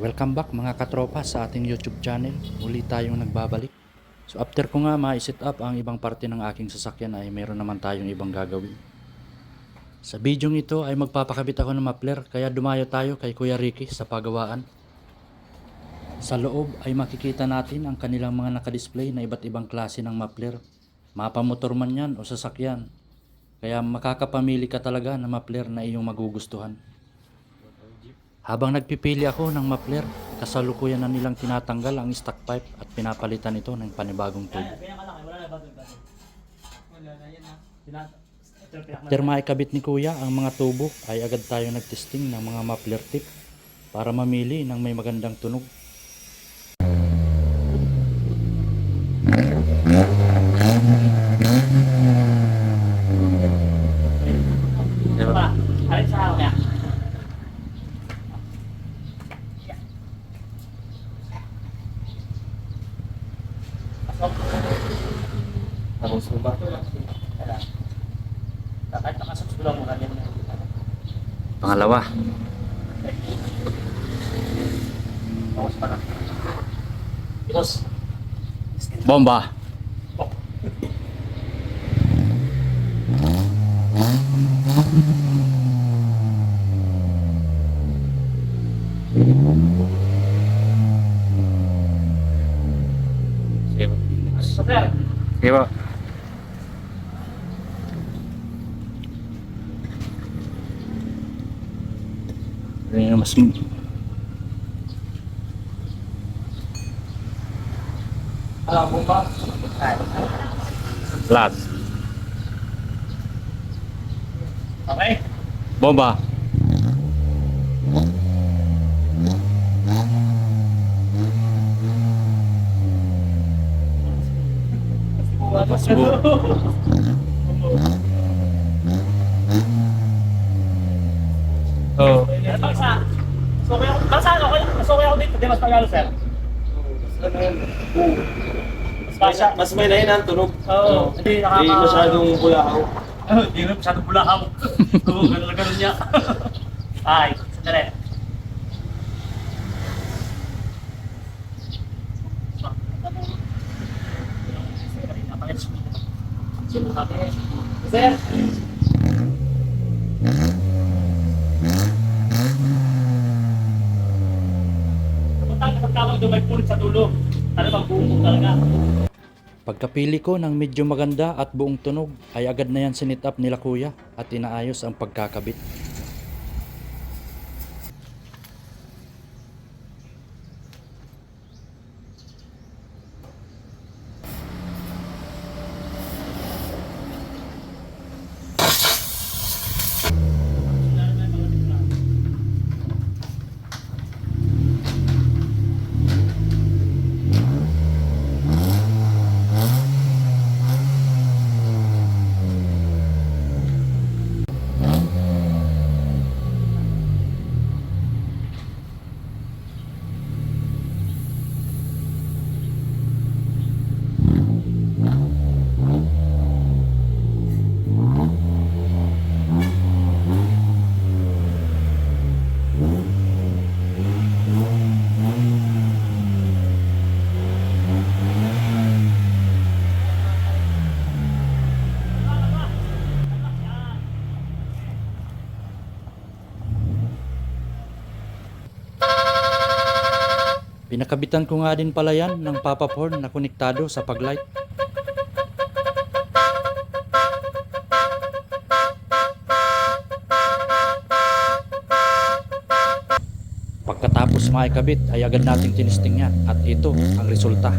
Welcome back mga katropa sa ating YouTube channel. Muli tayong nagbabalik. So after ko nga ma-set up ang ibang parte ng aking sasakyan ay mayroon naman tayong ibang gagawin. Sa video ito ay magpapakabit ako ng muffler kaya dumayo tayo kay Kuya Ricky sa pagawaan. Sa loob ay makikita natin ang kanilang mga nakadisplay na iba't ibang klase ng muffler. Mapamotor man yan o sasakyan. Kaya makakapamili ka talaga ng muffler na iyong magugustuhan. Habang nagpipili ako ng muffler, kasalukuyan na nilang tinatanggal ang stock pipe at pinapalitan ito ng panibagong tubo. After maikabit ni Kuya ang mga tubo ay agad tayo nagtesting ng mga muffler tip para mamili ng may magandang tunog. Tapos ba? Kahit nakasubs ko lang muna din. Pangalawa. Tapos pa na. Tapos. Bomba! Sir. Okay ba? Mas Bomba. lahat. Okay. Bomba. Masbo. Oh. Balsa. So kaya balsa ako dito, di mas pagalo sir. Mas may lain ang tunog. Oo. Hindi masyadong bulahaw. Hindi na masyadong bulahaw. Oo, ganun niya. Ay, sandali. Sir. Kapag doon may pulit sa dulo, ano magbuong talaga. Pagkapili ko ng medyo maganda at buong tunog ay agad na yan sinit up nila Kuya at inaayos ang pagkakabit. Pinakabitan ko nga din pala yan ng pop-up horn na konektado sa paglight. Pagkatapos maikabit ay agad nating tinisting yan at ito ang resulta.